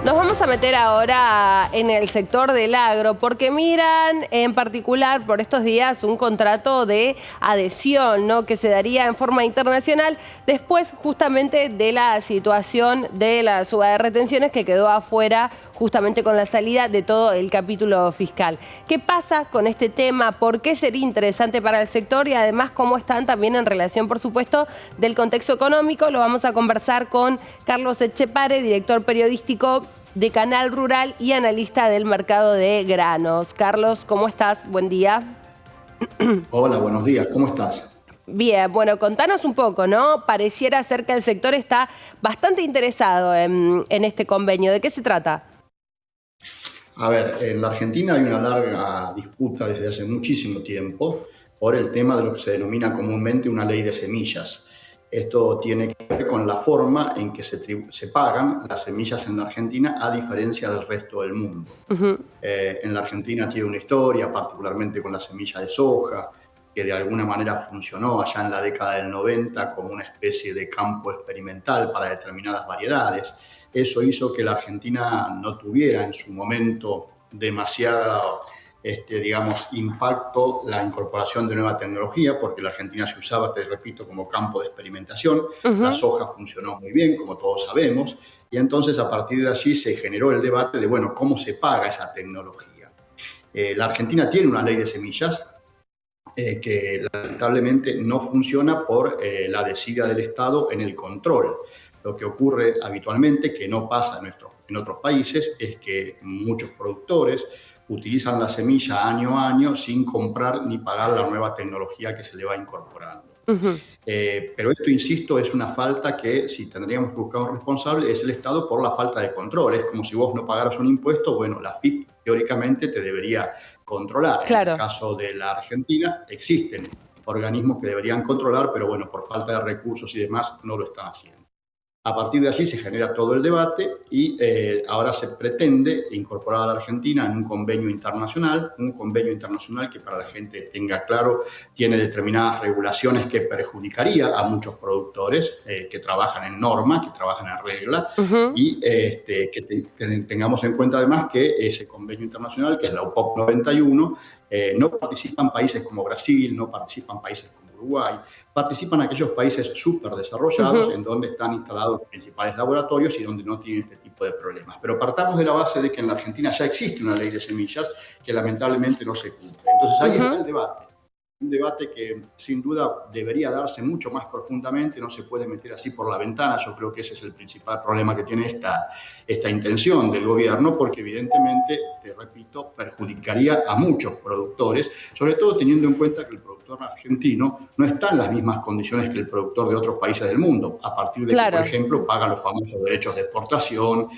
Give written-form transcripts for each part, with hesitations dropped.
Nos vamos a meter ahora en el sector del agro, porque miran en particular por estos días un contrato de adhesión, ¿no?, que se daría en forma internacional después justamente de la situación de la suba de retenciones que quedó afuera justamente con la salida de todo el capítulo fiscal. ¿Qué pasa con este tema? ¿Por qué sería interesante para el sector? Y además, ¿cómo están también en relación, por supuesto, del contexto económico? Lo vamos a conversar con Carlos Etchepare, director periodístico de Canal Rural y analista del mercado de granos. Carlos, ¿cómo estás? Buen día. Hola, buenos días. ¿Cómo estás? Bien, bueno, contanos un poco, ¿no? Pareciera ser que el sector está bastante interesado en este convenio. ¿De qué se trata? A ver, en la Argentina hay una larga disputa desde hace muchísimo tiempo por el tema de lo que se denomina comúnmente una ley de semillas. Esto tiene que ver con la forma en que se pagan las semillas en la Argentina a diferencia del resto del mundo. En la Argentina tiene una historia, particularmente con la semilla de soja, que de alguna manera funcionó allá en la década del 90 como una especie de campo experimental para determinadas variedades. Eso hizo que la Argentina no tuviera en su momento demasiado, digamos, impacto la incorporación de nueva tecnología, porque la Argentina se usaba, te repito, como campo de experimentación. La soja funcionó muy bien, como todos sabemos, y entonces a partir de allí se generó el debate de, bueno, ¿cómo se paga esa tecnología? La Argentina tiene una ley de semillas que lamentablemente no funciona por la desidia del Estado en el control. Lo que ocurre habitualmente, que no pasa en otros países, es que muchos productores utilizan la semilla año a año sin comprar ni pagar la nueva tecnología que se le va incorporando. Pero esto, insisto, es una falta que, si tendríamos que buscar un responsable, es el Estado por la falta de control. Es como si vos no pagaras un impuesto, bueno, la FIP teóricamente te debería controlar. En el Claro. caso de la Argentina existen organismos que deberían controlar, pero bueno, por falta de recursos y demás no lo están haciendo. A partir de allí se genera todo el debate y ahora se pretende incorporar a la Argentina en un convenio internacional que, para la gente tenga claro, tiene determinadas regulaciones que perjudicaría a muchos productores que trabajan en norma, que trabajan en regla, y que tengamos en cuenta además que ese convenio internacional, que es la UPOP 91, no participan países como Brasil, no participan países como Uruguay, participan aquellos países súper desarrollados en donde están instalados los principales laboratorios y donde no tienen este tipo de problemas. Pero partamos de la base de que en la Argentina ya existe una ley de semillas que lamentablemente no se cumple. Entonces ahí está el debate. Un debate que sin duda debería darse mucho más profundamente, no se puede meter así por la ventana. Yo creo que ese es el principal problema que tiene esta intención del gobierno, porque evidentemente, te repito, perjudicaría a muchos productores, sobre todo teniendo en cuenta que el productor argentino no está en las mismas condiciones que el productor de otros países del mundo, a partir de que, por ejemplo, paga los famosos derechos de exportación,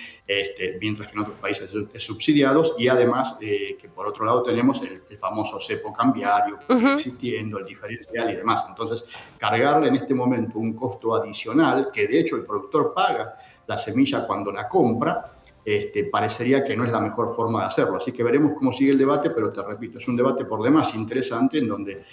mientras que en otros países es subsidiados, y además que por otro lado tenemos el famoso cepo cambiario que sigue existiendo, el diferencial y demás. Entonces, cargarle en este momento un costo adicional, que de hecho el productor paga la semilla cuando la compra, parecería que no es la mejor forma de hacerlo. Así que veremos cómo sigue el debate, pero te repito, es un debate por demás interesante en donde,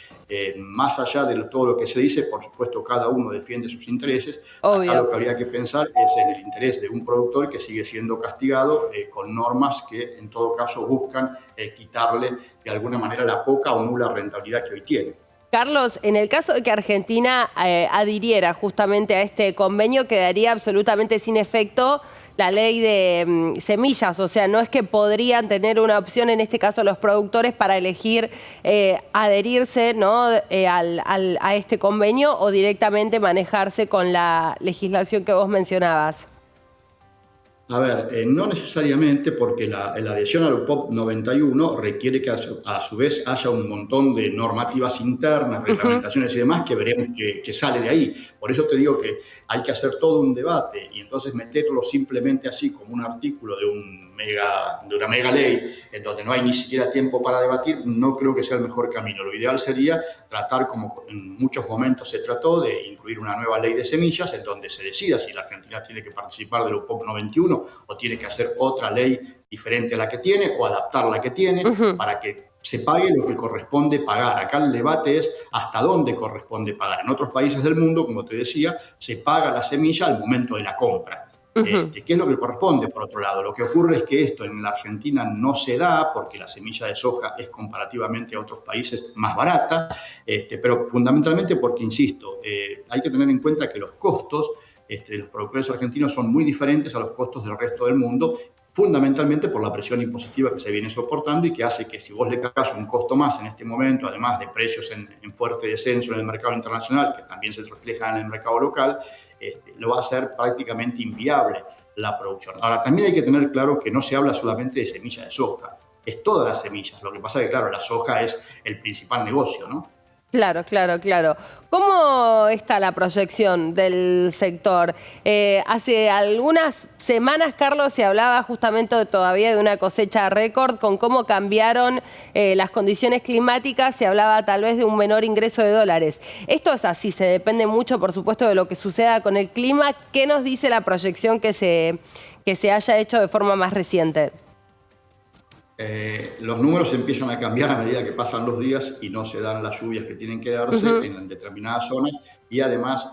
más allá de todo lo que se dice, por supuesto, cada uno defiende sus intereses. Obvio. Acá lo que habría que pensar es en el interés de un productor que sigue siendo castigado con normas que, en todo caso, buscan quitarle de alguna manera la poca o nula rentabilidad que hoy tiene. Carlos, en el caso de que Argentina adhiriera justamente a este convenio, quedaría absolutamente sin efecto la ley de semillas. O sea, no es que podrían tener una opción, en este caso los productores, para elegir adherirse, ¿no?, a este convenio, o directamente manejarse con la legislación que vos mencionabas. A ver, no necesariamente, porque la adhesión al UPOP 91 requiere que a su vez haya un montón de normativas internas, reglamentaciones y demás, que veremos que sale de ahí. Por eso te digo que hay que hacer todo un debate, y entonces meterlo simplemente así como un artículo de una mega ley en donde no hay ni siquiera tiempo para debatir, no creo que sea el mejor camino. Lo ideal sería tratar, como en muchos momentos se trató, de incluir una nueva ley de semillas en donde se decida si la Argentina tiene que participar del UPOP 91 o tiene que hacer otra ley diferente a la que tiene, o adaptar la que tiene, para que se pague lo que corresponde pagar. Acá el debate es hasta dónde corresponde pagar. En otros países del mundo, como te decía, se paga la semilla al momento de la compra. ¿Qué es lo que corresponde, por otro lado? Lo que ocurre es que esto en la Argentina no se da porque la semilla de soja es comparativamente a otros países más barata, pero fundamentalmente porque, insisto, hay que tener en cuenta que los costos de los productores argentinos son muy diferentes a los costos del resto del mundo, fundamentalmente por la presión impositiva que se viene soportando y que hace que si vos le cargas un costo más en este momento, además de precios en fuerte descenso en el mercado internacional, que también se refleja en el mercado local, lo va a hacer prácticamente inviable la producción. Ahora, también hay que tener claro que no se habla solamente de semilla de soja, es todas las semillas. Lo que pasa es que, claro, la soja es el principal negocio, ¿no? Claro, claro, claro. ¿Cómo está la proyección del sector? Hace algunas semanas, Carlos, se hablaba justamente todavía de una cosecha récord, con cómo cambiaron las condiciones climáticas, se hablaba tal vez de un menor ingreso de dólares. Esto es así, se depende mucho, por supuesto, de lo que suceda con el clima. ¿Qué nos dice la proyección que se haya hecho de forma más reciente? Los números empiezan a cambiar a medida que pasan los días y no se dan las lluvias que tienen que darse en determinadas zonas, y además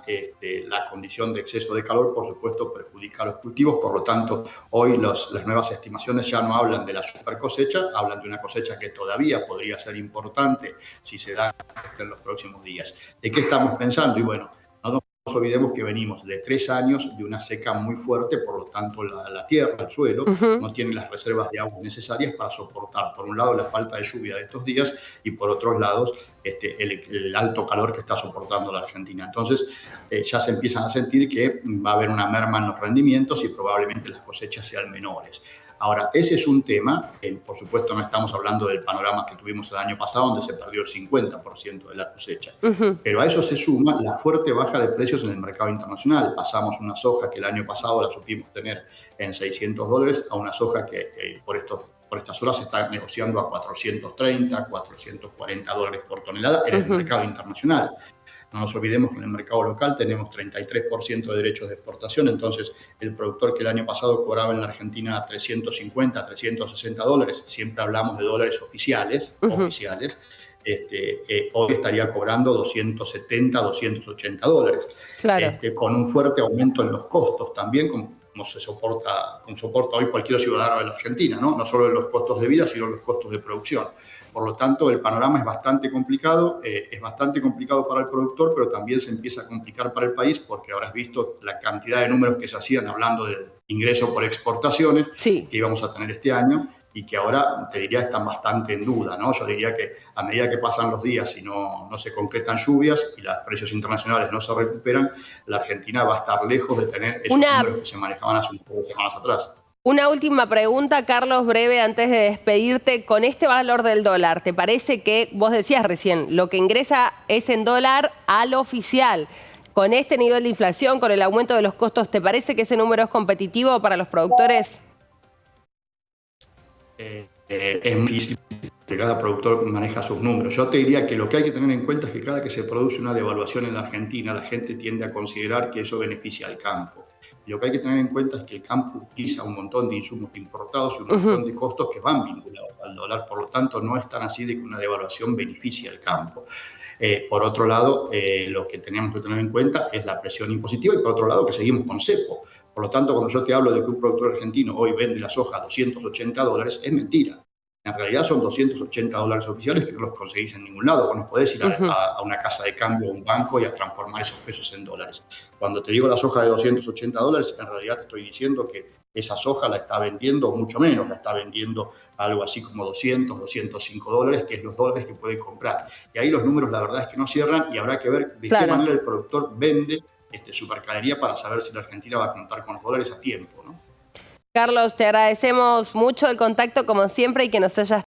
la condición de exceso de calor, por supuesto, perjudica a los cultivos. Por lo tanto, hoy las nuevas estimaciones ya no hablan de la super cosecha, hablan de una cosecha que todavía podría ser importante si se da en los próximos días. ¿De qué estamos pensando? Y bueno, no nos olvidemos que venimos de 3 años de una seca muy fuerte, por lo tanto la tierra, el suelo, no tiene las reservas de agua necesarias para soportar, por un lado, la falta de lluvia de estos días y por otros lados, el alto calor que está soportando la Argentina. Entonces, ya se empiezan a sentir que va a haber una merma en los rendimientos y probablemente las cosechas sean menores. Ahora, ese es un tema, por supuesto no estamos hablando del panorama que tuvimos el año pasado, donde se perdió el 50% de la cosecha, pero a eso se suma la fuerte baja de precios en el mercado internacional. Pasamos una soja que el año pasado la supimos tener en $600 a una soja que por estas horas se está negociando a 430, 440 dólares por tonelada en el mercado internacional. No nos olvidemos que en el mercado local tenemos 33% de derechos de exportación, entonces el productor que el año pasado cobraba en la Argentina 350, 360 dólares, siempre hablamos de dólares oficiales, hoy estaría cobrando 270, 280 dólares, Claro. con un fuerte aumento en los costos también, como soporta hoy cualquier ciudadano de la Argentina, ¿no? No solo en los costos de vida, sino en los costos de producción. Por lo tanto, el panorama es bastante complicado para el productor, pero también se empieza a complicar para el país, porque habrás visto la cantidad de números que se hacían hablando del ingreso por exportaciones que íbamos a tener este año y que ahora, te diría, están bastante en duda, ¿no? Yo diría que a medida que pasan los días y no se concretan lluvias y los precios internacionales no se recuperan, la Argentina va a estar lejos de tener esos números que se manejaban hace un par de semanas atrás. Una última pregunta, Carlos, breve, antes de despedirte. Con este valor del dólar, ¿te parece que, vos decías recién, lo que ingresa es en dólar al oficial? Con este nivel de inflación, con el aumento de los costos, ¿te parece que ese número es competitivo para los productores? Es muy difícil, porque cada productor maneja sus números. Yo te diría que lo que hay que tener en cuenta es que cada que se produce una devaluación en la Argentina, la gente tiende a considerar que eso beneficia al campo. Y lo que hay que tener en cuenta es que el campo utiliza un montón de insumos importados y un montón de costos que van vinculados al dólar. Por lo tanto, no es tan así de que una devaluación beneficie al campo. Por otro lado, lo que tenemos que tener en cuenta es la presión impositiva y por otro lado que seguimos con cepo. Por lo tanto, cuando yo te hablo de que un productor argentino hoy vende la soja a 280 dólares, es mentira. En realidad son 280 dólares oficiales que no los conseguís en ningún lado. Vos no podés ir a una casa de cambio o un banco y a transformar esos pesos en dólares. Cuando te digo la soja de 280 dólares, en realidad te estoy diciendo que esa soja la está vendiendo mucho menos, la está vendiendo algo así como 200, 205 dólares, que es los dólares que pueden comprar. Y ahí los números la verdad es que no cierran y habrá que ver de qué manera el productor vende su mercadería para saber si la Argentina va a contar con los dólares a tiempo, ¿no? Carlos, te agradecemos mucho el contacto como siempre y que nos hayas